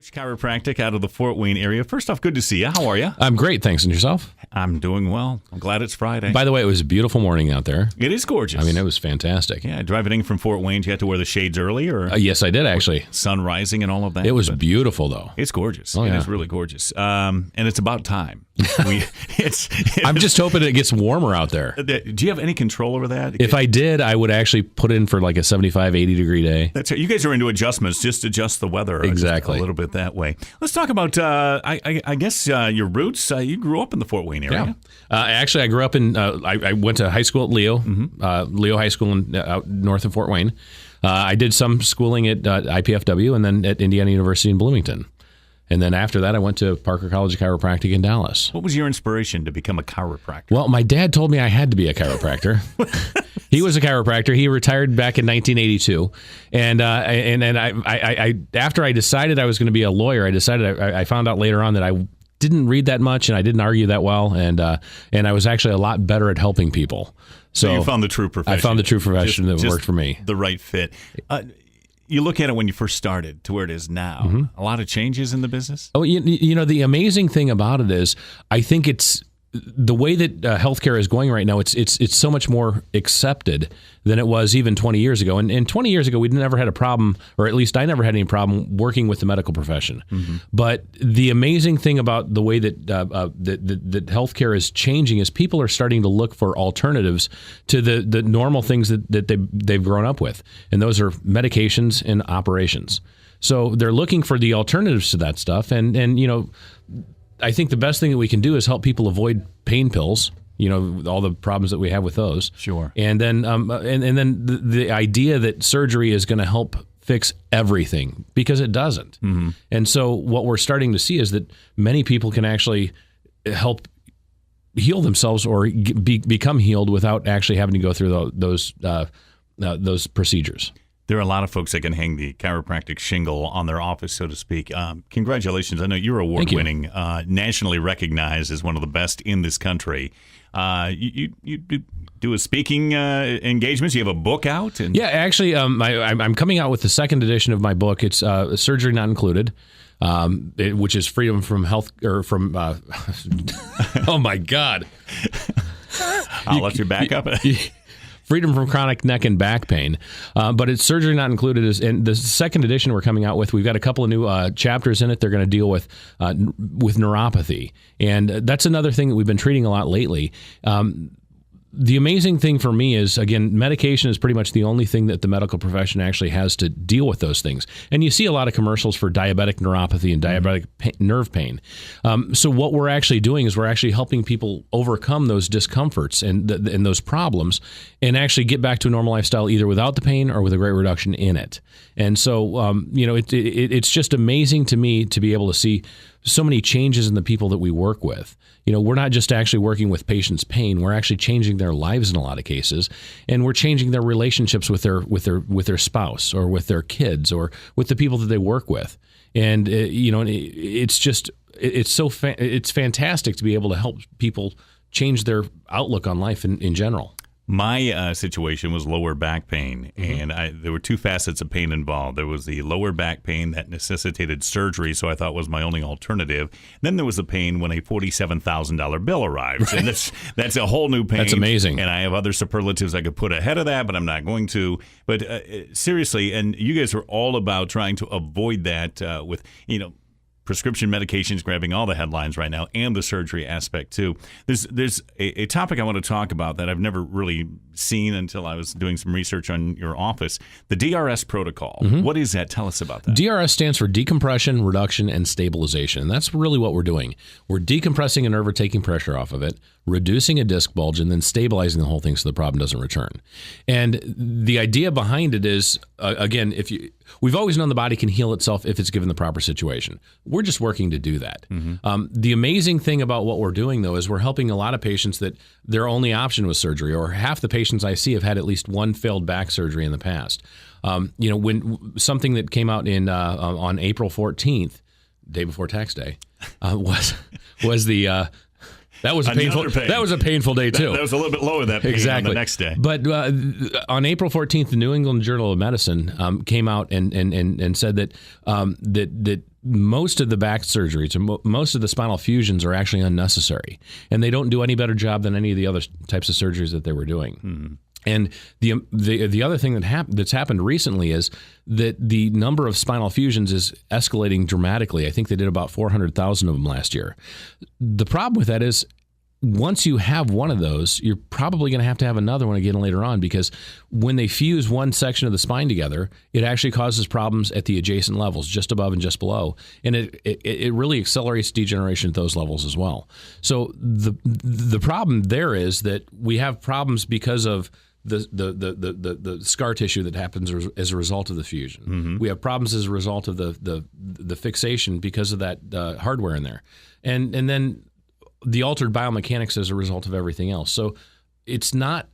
Busch Chiropractic out of the Fort Wayne area. First off, good to see you. How are you? I'm great, thanks. And yourself? I'm doing well. I'm glad it's Friday. By the way, it was a beautiful morning out there. It is gorgeous. I mean, it was fantastic. Yeah, driving in from Fort Wayne, did you have to wear the shades early? Or yes, I did, actually. Sun rising and all of that? It was beautiful, though. It's gorgeous. Oh, yeah. It is really gorgeous. And it's about time. I'm just hoping it gets warmer out there. Do you have any control over that? If I did, I would actually put in for like a 75, 80 degree day. That's right. You guys are into adjustments, just adjust the weather exactly a little bit that way. Let's talk about, I guess, your roots. You grew up in the Fort Wayne area. Yeah. Actually, I grew up in, I went to high school at Leo, Leo High School out north of Fort Wayne. I did some schooling at IPFW and then at Indiana University in Bloomington. And then after that, I went to Parker College of Chiropractic in Dallas. What was your inspiration to become a chiropractor? Well, my dad told me I had to be a chiropractor. He was a chiropractor. He retired back in 1982. And I after I decided I was going to be a lawyer, I found out later on that I didn't read that much and I didn't argue that well. And I was actually a lot better at helping people. So you found the true profession. I found the true profession that worked for me. The right fit. You look at it when you first started to where it is now. A lot of changes in the business? Oh, you know, the amazing thing about it is I think it's the way that healthcare is going right now. It's so much more accepted than it was even 20 years ago. And 20 years ago, we never had a problem, or at least I never had any problem working with the medical profession. But the amazing thing about the way that that healthcare is changing is people are starting to look for alternatives to the normal things that they've grown up with, and those are medications and operations. So they're looking for the alternatives to that stuff, and you know, I think the best thing that we can do is help people avoid pain pills. You know, all the problems that we have with those. Sure. And then, and then the idea that surgery is going to help fix everything, because it doesn't. And so what we're starting to see is that many people can actually help heal themselves or become healed without actually having to go through those procedures. There are a lot of folks that can hang the chiropractic shingle on their office, so to speak. Congratulations. I know you're award-winning, nationally recognized as one of the best in this country. You do a speaking engagements? You have a book out? Yeah, actually, I'm coming out with the second edition of my book. It's Surgery Not Included, which is freedom from health, or from, oh my God. I'll let you back up. Freedom from chronic neck and back pain, but it's surgery not included. And the second edition we're coming out with, we've got a couple of new chapters in it. They're going to deal with neuropathy, and that's another thing that we've been treating a lot lately. The amazing thing for me is, again, medication is pretty much the only thing that the medical profession actually has to deal with those things. And you see a lot of commercials for diabetic neuropathy and diabetic nerve pain. So what we're actually doing is we're actually helping people overcome those discomforts and those problems and actually get back to a normal lifestyle, either without the pain or with a great reduction in it. And so, you know, it's just amazing to me to be able to see so many changes in the people that we work with. You know, we're not just actually working with patients' pain; we're actually changing their lives in a lot of cases, and we're changing their relationships with their spouse or with their kids or with the people that they work with. And you know, it's fantastic to be able to help people change their outlook on life in general. My situation was lower back pain, and there were two facets of pain involved. There was the lower back pain that necessitated surgery, so I thought was my only alternative. Then there was the pain when a $47,000 bill arrives, and that's a whole new pain. That's amazing. And I have other superlatives I could put ahead of that, but I'm not going to. But seriously, and you guys are all about trying to avoid that with, you know, prescription medications grabbing all the headlines right now, and the surgery aspect too. There's a topic I want to talk about that I've never really seen until I was doing some research on your office. The DRS Protocol. What is that? Tell us about that. DRS stands for decompression, reduction, and stabilization. And that's really what we're doing. We're decompressing a nerve or taking pressure off of it, reducing a disc bulge, and then stabilizing the whole thing so the problem doesn't return. And the idea behind it is, again, we've always known the body can heal itself if it's given the proper situation. We're just working to do that. The amazing thing about what we're doing, though, is we're helping a lot of patients that their only option was surgery, or half the patients I see have had at least one failed back surgery in the past. You know, when something that came out on April 14th, day before tax day, was the That was a painful. That was a painful day too. That was a little bit lower that pain exactly. on the next day. But on April 14th, the New England Journal of Medicine came out and said that that most of the back surgeries and most of the spinal fusions are actually unnecessary, and they don't do any better job than any of the other types of surgeries that they were doing. Mm-hmm. And the other thing that's happened recently is that the number of spinal fusions is escalating dramatically. I think they did about 400,000 of them last year. The problem with that is once you have one of those, you're probably going to have another one again later on, because when they fuse one section of the spine together, it actually causes problems at the adjacent levels, just above and just below. And it really accelerates degeneration at those levels as well. So the problem there is that we have problems because of the scar tissue that happens as a result of the fusion. Mm-hmm. We have problems as a result of the fixation because of that hardware in there, and then the altered biomechanics as a result of everything else. So it's not,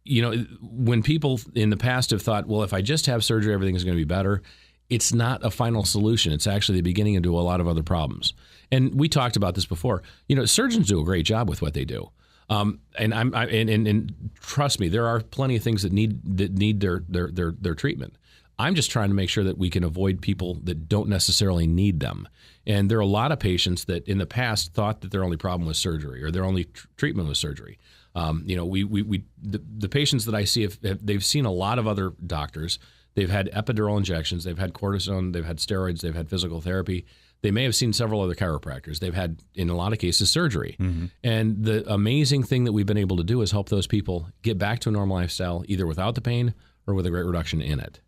when people in the past have thought, well, if I just have surgery, everything is going to be better. It's not a final solution. It's actually the beginning into a lot of other problems. And we talked about this before. Surgeons do a great job with what they do. And trust me, there are plenty of things that need their treatment. I'm just trying to make sure that we can avoid people that don't necessarily need them. And there are a lot of patients that in the past thought that their only problem was surgery, or their only treatment was surgery. The patients that I see, they've seen a lot of other doctors. They've had epidural injections, they've had cortisone, they've had steroids, they've had physical therapy. They may have seen several other chiropractors. They've had, in a lot of cases, surgery. Mm-hmm. And the amazing thing that we've been able to do is help those people get back to a normal lifestyle, either without the pain or with a great reduction in it.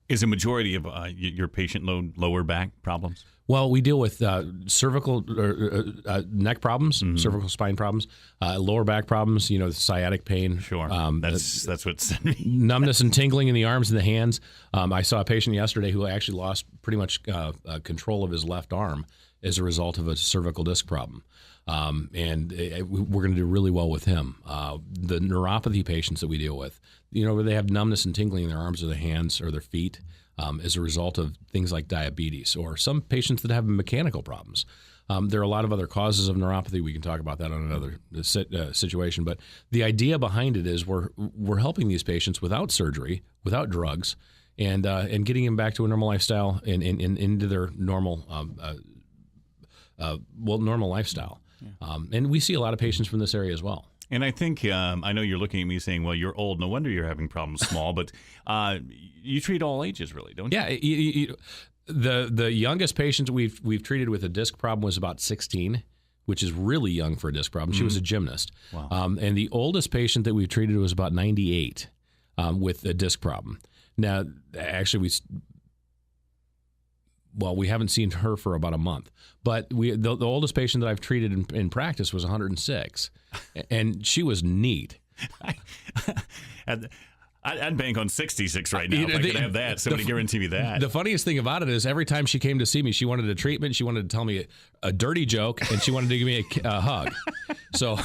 Is a majority of your patient load lower back problems? Well, we deal with cervical neck problems, mm-hmm. cervical spine problems, lower back problems, sciatic pain. Sure. That's what's numbness and tingling in the arms and the hands. I saw a patient yesterday who actually lost pretty much control of his left arm as a result of a cervical disc problem. And we're going to do really well with him. The neuropathy patients that we deal with, where they have numbness and tingling in their arms or their hands or their feet as a result of things like diabetes, or some patients that have mechanical problems. There are a lot of other causes of neuropathy. We can talk about that on another situation. But the idea behind it is we're helping these patients without surgery, without drugs, and getting them back to a normal lifestyle and into their normal normal lifestyle. Yeah. And we see a lot of patients from this area as well. And I think, I know you're looking at me saying, well, you're old. No wonder you're having problems small. But you treat all ages, really, don't you? Yeah. The youngest patient we've treated with a disc problem was about 16, which is really young for a disc problem. She was a gymnast. Wow. And the oldest patient that we've treated was about 98 with a disc problem. Now, actually, we haven't seen her for about a month, but the oldest patient that I've treated in practice was 106, and she was neat. I'd bank on 66 right now if I could have that. Somebody guarantee me that. The funniest thing about it is every time she came to see me, she wanted a treatment, she wanted to tell me a dirty joke, and she wanted to give me a hug. So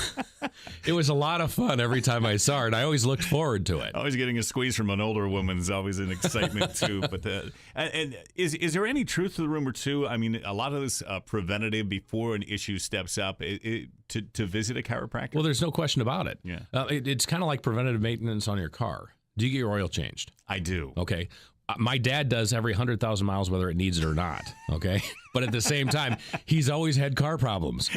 it was a lot of fun every time I saw her, and I always looked forward to it. Always getting a squeeze from an older woman is always an excitement, too. But and is there any truth to the rumor, too? I mean, a lot of this preventative before an issue steps up to visit a chiropractor? Well, there's no question about it. Yeah. It's kind of like preventative maintenance on your car. Do you get your oil changed? I do. Okay. My dad does every 100,000 miles, whether it needs it or not. Okay. But at the same time, he's always had car problems.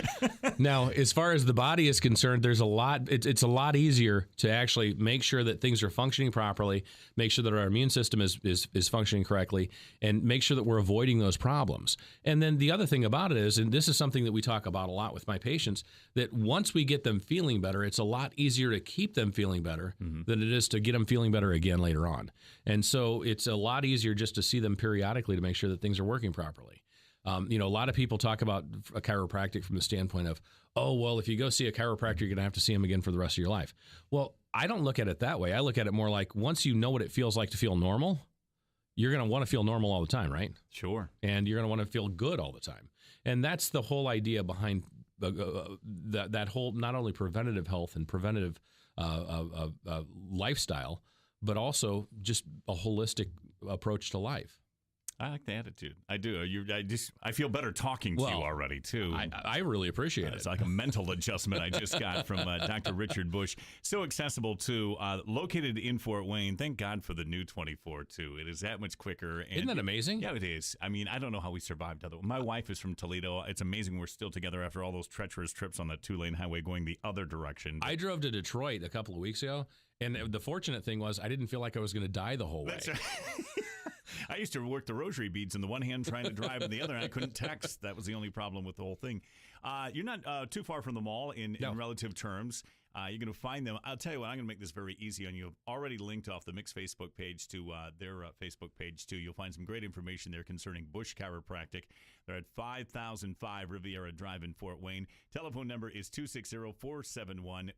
Now, as far as the body is concerned, there's a lot. It's a lot easier to actually make sure that things are functioning properly, make sure that our immune system is functioning correctly, and make sure that we're avoiding those problems. And then the other thing about it is, and this is something that we talk about a lot with my patients, that once we get them feeling better, it's a lot easier to keep them feeling better than it is to get them feeling better again later on. And so it's a lot easier just to see them periodically to make sure that things are working properly. A lot of people talk about a chiropractic from the standpoint of, oh, well, if you go see a chiropractor, you're going to have to see him again for the rest of your life. Well, I don't look at it that way. I look at it more like once you know what it feels like to feel normal, you're going to want to feel normal all the time, right? Sure. And you're going to want to feel good all the time. And that's the whole idea behind that whole not only preventative health and preventative lifestyle, but also just a holistic approach to life. I like the attitude. I do. I feel better talking to you already, too. I really appreciate it. It's like a mental adjustment I just got from Dr. Richard Busch. So accessible, too. Located in Fort Wayne. Thank God for the new 24, too. It is that much quicker. And Isn't that amazing? Yeah, it is. I mean, I don't know how we survived. My wife is from Toledo. It's amazing we're still together after all those treacherous trips on the 2-lane highway going the other direction. I drove to Detroit a couple of weeks ago, and the fortunate thing was I didn't feel like I was going to die the whole way. That's right. I used to work the rosary beads in the one hand trying to drive in the other, and I couldn't text. That was the only problem with the whole thing. You're not too far from the mall in relative terms. You're going to find them. I'll tell you what, I'm going to make this very easy on you. I've already linked off the Mix Facebook page to their Facebook page, too. You'll find some great information there concerning Busch Chiropractic. They're at 5005 Riviera Drive in Fort Wayne. Telephone number is 260-471-4090.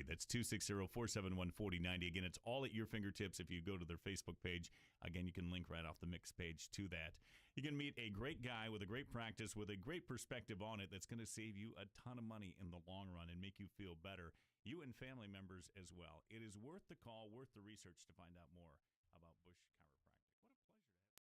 That's 260-471-4090. Again, it's all at your fingertips if you go to their Facebook page. Again, you can link right off the Mix page to that. You can meet a great guy with a great practice, with a great perspective on it that's going to save you a ton of money in the long run and make you feel better. You and family members as well. It is worth the call, worth the research to find out more about Busch Chiropractic. What a pleasure to have you.